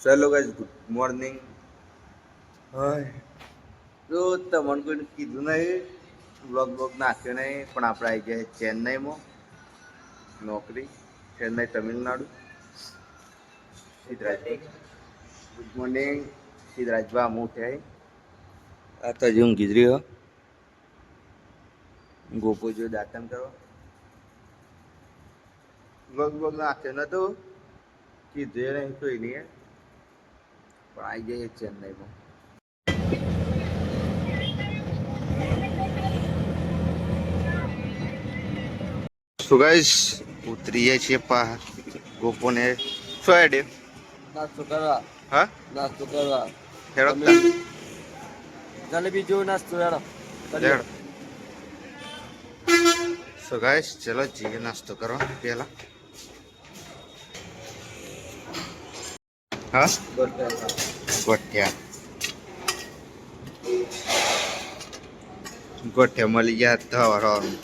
ચલો guys good morning. જો તમને કોઈને કીધું નહીં, બ્લોગ નાખ્યો નહીં, પણ આપણે આવી ગયા ચેન્નઈમાં નોકરી. ચેન્નઈ તમિલનાડુ. Siddhrajbhai good morning. સિદ્ધરાજભાઈ આમ ઉઠ્યા આ તો હજી ઊંઘી જ રહ્યો. ગોપો જો દાતન કરો. બ્લોગ નાખ્યો નતો, કીધું નહીં કોઈ નહીં, પણ આવી જઈએ ચેન્નઈમાં. સો ગાઈસ ઉતરીએ છીએ ગોપોને શું હેડે નાસ્તો કરવા. હા નાસ્તો કરવા. હેડો જલેબી જો નાસ્તો હેડો. હેડો. સો ગાઈસ ચલો જઈએ નાસ્તો કરવા પહેલા. હા ગોઠિયા ગોઠિયા મળી ગયા તો હવાનું.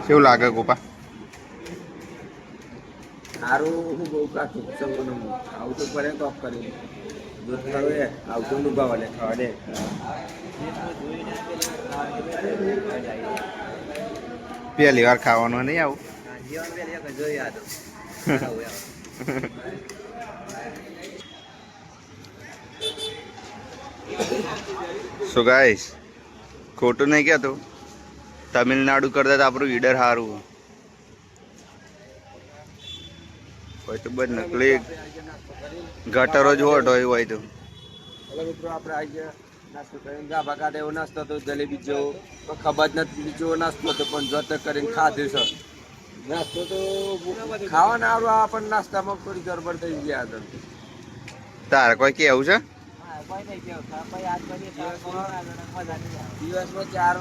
કેવું લાગે ગોપા? સારું બહુ કાઠું સૌનું આવું તો પડે તો કરી દૂધ ખાવે આવતું ડૂબાવા લે ખાવા દે. પહેલી વાર ખાવાનું નહીં આવું. સો ગાઈસ ખોટું નહીં કહેતો, તમિલનાડુ કરતા તો આપણું ઈડર સારું હોય તો બસ નકલી ગટરો જ હોટ હોય તો. મિત્રો આપણે આવી ગયા નાસ્તો કરીને ગાભા કાઢે એવો નાસ્તો તો જલેબી જેવો ખબર જ નથી જેવો નાસ્તો હતો, પણ જત કરીને ખાધું છે નાસ્તો તો ખાવાના આવડો આપણને નાસ્તામાં થોડી ગડબડ થઈ ગયા હતા. તારે કોઈ કેવું છે? દિવસમાં ચાર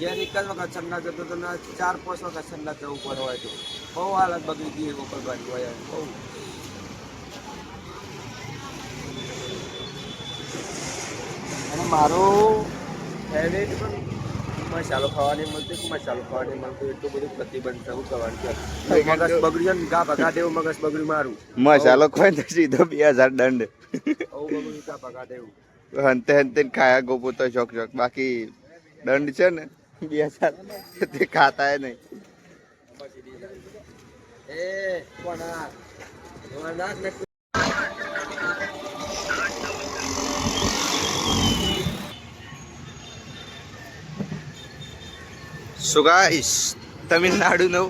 ઘેર એક જ વખત સંડા જતો તો 4-5 વખત સંડા જવું પડે હોય તો બહુ હાલત બગડી ગઈ ગોપાલભાઈ હોય બહુ. અને મારો ફેવરેટ પણ મસાલો ખાવાની મળતું મસાલો ખાવાની મળતું એટલું બધું પ્રતિબંધ થવું કરવાનું છે. મગજ બગડ્યું ને ગા ભગાડે એવું મગજ બગડ્યું મારું. મસાલો કોઈ તો સીધો 2000 દંડ. બહુ બગડ્યું ગા ભગાડે એવું. હંતે હંતે ખાયા ગોપો તો શોખ બાકી દંડ છે ને 2000 તે ખાતા નહીં. એ કોણ નાખ સો ગાઈસ તમિલનાડુ નો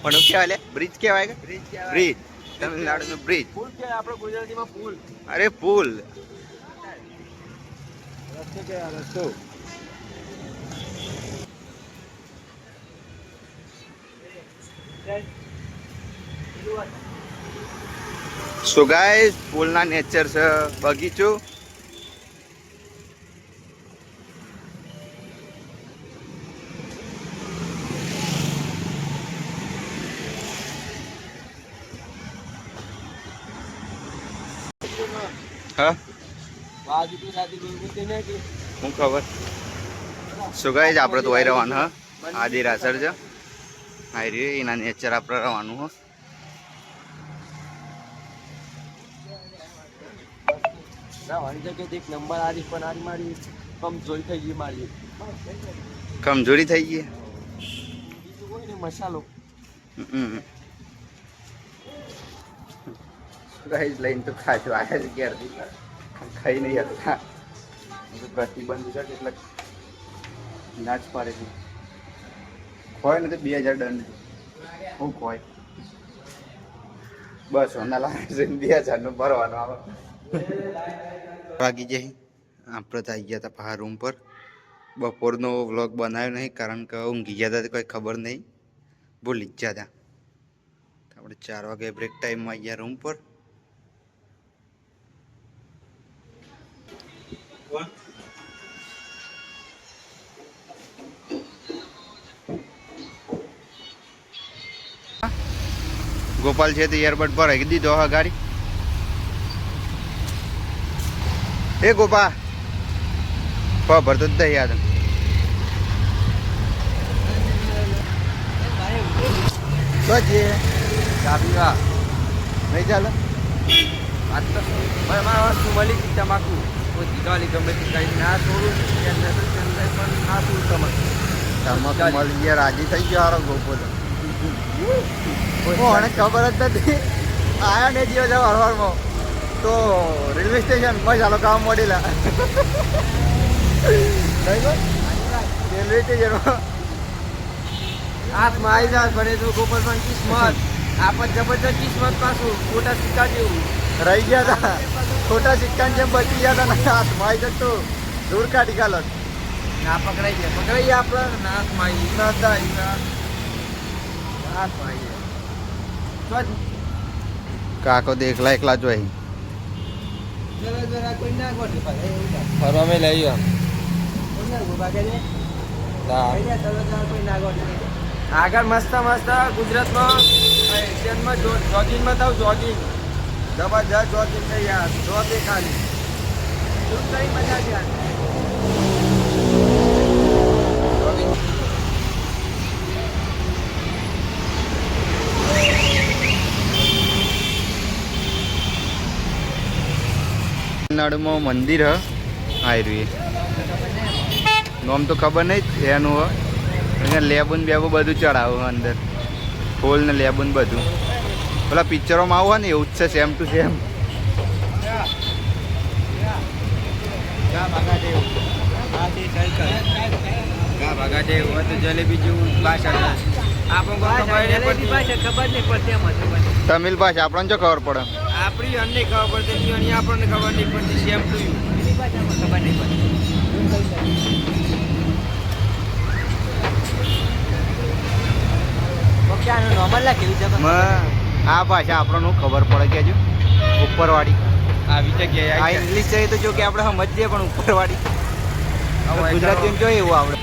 પણ કહેવાય લે બ્રિજ કહેવાય કે બ્રિજ તમિલનાડુ નો બ્રિજ. પુલ કે આપણે ગુજરાતીમાં પુલ. અરે પુલ રસ્તો કે રસ્તો. સો ગાઈસ પુલના નેચર છે બગીચો. હા બાજુ તો સાદી ગુંજી ને કે હું ખબર. સો ગાઈસ આપણે તો વહી રહેવાનું હા આદિ રાસર છે હાઈ રે એના નેચર આપણે રહેવાનું હો. ના વાણી જગ્યાએ એક નંબર આરી પણ આરી મારી કમજોરી થઈ ગઈ મારી. કમજોરી થઈ ગઈ બીજું કોઈ ને મસાલો ગાઈસ લઈને તો ખાજો આયા જ ઘેરથી ખાઈ નહીં હતા. પ્રતિબંધ છે એટલે ના જ પાડે છે. ખોય ને તો 2000 દંડ. હું ખોય બસ ના લાગે 2000 નું ભરવાનું આવે. વાગી જાય આપણે તો આવી ગયા હતા પહાડ રૂમ પર. બપોરનો વ્લોગ બનાવ્યો નહીં કારણ કે ઊંઘી ગયા હતા કોઈ ખબર નહીં, ભૂલી જ ગયા હતા. આપણે 4 વાગે બ્રેક ટાઈમમાં આવી ગયા રૂમ પર. ગોપાલ છે તો એરબડ ભરાઈ દીધો હા ગાડી. એ ગોપા ભરતો જ દઈ યાદ બચે ચાપીવા નહીં ચાલે આ તો મારા વસ્તુ મળી હતી તમાકુ કોઈ દિવાળી ગમે તે કંઈ ના થોડું પણ ના થોડું તમાકુ તમાકુ મળી ગયા રાજી થઈ ગયો હારો ગોપો તો મને ખબર જ નથી આયા ને જીવો જાવ હરવારમાં તો રેલવે સ્ટેશન મજાલો કામ મળેલા રેલવે સ્ટેશનમાં હાથમાં આવી જાય ભરે તો ગોપાલભાઈ કિસ્મત આપણ જબરજસ્ત કિસ્મત પાછું ખોટા સિક્કા જેવું રહી ગયા હતા ખોટા સિક્કા જેમ બચી ગયા હતા ને હાથમાં આવી જતો દૂર કાઢી ગાલો ના પકડાઈ ગયા આપણે હાથમાં આવી હાથમાં આવી કાકો તો એકલા એકલા જોઈ ફરવા મેં લઈ આગળ મસ્ત મસ્ત ગુજરાતમાં એશિયનમાં જોગિંગમાં થાવ જોગિંગ જબરજસ્ત જોગિંગ છે યાર જો તે ખાલી શું કઈ મજા છે યાર તમિલનાડુમાં મંદિર હ આયરું નોમ તો ખબર નહીં એનું હ લેબુન બેબુન બધું ચડાવું અંદર ફૂલ ને લેબુન બધું પેલા પિક્ચરોમાં આવું હોય ને એવું જ છે સેમ ટુ સેમ જલેબી જેવું ભાષા તમિલ ભાષા આપણને જો ખબર પડે આપણી અમને ખબર પડતી અહીંયા આપણને ખબર નહીં પડતી સેમ ટુ યુ ખબર નહીં પડતી આ ભાષા આપણને ખબર પડે કે હજુ ઉપરવાળી આવી જગ્યાએ આ ઇંગ્લિશ છે તો જો કે આપણે સમજીએ પણ ઉપરવાળી ગુજરાતી જો એવું આવડે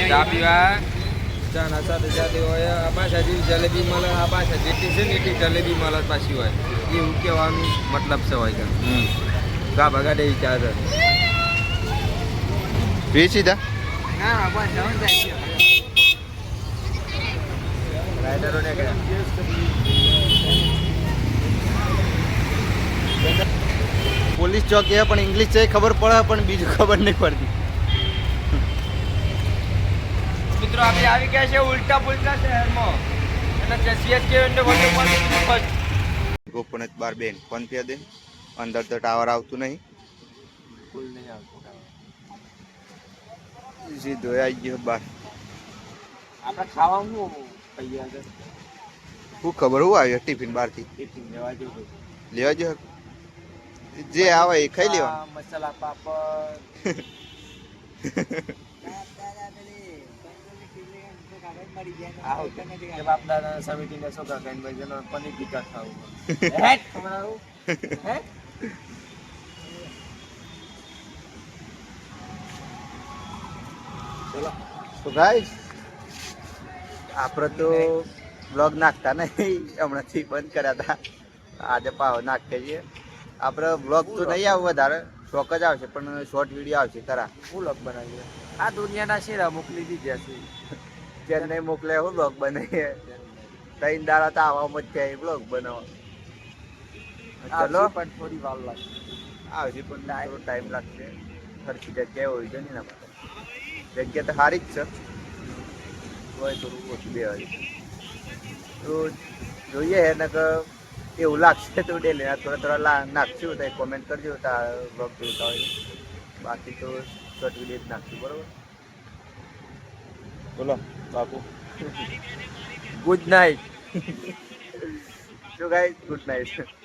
ચા પીવા ચાના સાથે સાથે હોય આ ભાષા જેવી જલેબી મળે આ ભાષા જેટલી છે ને એટલી જલેબી મળે પાછી હોય એવું કહેવાનું મતલબ છે હોય કે ગા ભગાડે એ ચા છે વી સીધા ના બસ જવાનું જાય રાઈડરોને પોલીસ ચોક એ પણ ઇંગ્લિશ છે ખબર પડે પણ બીજું ખબર નહીં પડતી મિત્રો આપણે આવી ગયા છે ઉલટા પુલટા શહેરમાં અને સીએસકે ગોપનાથ બાર બેન ફોન પે દે અંદર તો ટાવર આવતું નહીં ફૂલ નહીં આવતું સીધો આવી ગયો બાર આપણે ખાવાનું પૈયા છે શું ખબર હું આવ્યો ટિફિન બહારથી ટિફિન લેવા જેવું લેવા જો જે આવે એ ખાઈ લેવા મસાલા પાપડ બાપ દાદા સમિતિને શું કાકા ભાઈ જેનો પનીર ટીકા ખાવું તો ગાઈસ આપણે તો બ્લોગ નાખતા નહીં હમણાંથી બંધ કર્યા હતા આજે પાવ નાખીએ છીએ આપણે બ્લોગ તો નહીં આવે વધારે શોખ જ આવશે પણ શોર્ટ વિડીયો આવશે ખરા હું બ્લોગ બનાવીએ આ દુનિયાના શેરા મોકલી દીધા છે ચેન્નઈ મોકલે હું બ્લોગ બનાવીએ ત્રણ દાડા તો આવવામાં જ થાય બ્લોગ બનાવવા ચલો પણ થોડી વાર લાગશે આવશે પણ થોડો ટાઈમ લાગશે ખર્ચી જગ્યાએ હોય છે ને એના માટે જગ્યા તો સારી જ છે હોય થોડું ઓછું બે વાગે તો જોઈએ ને કે એવું લાગશે તો ડેલી થોડા નાખશું તો કોમેન્ટ કરજો બ્લોગ જોતા હોય બાકી તો શોર્ટ વિડીયો જ નાખશું બરોબર બોલો બાપુ ગુડ નાઇટ શું ગાઈસ ગુડ નાઇટ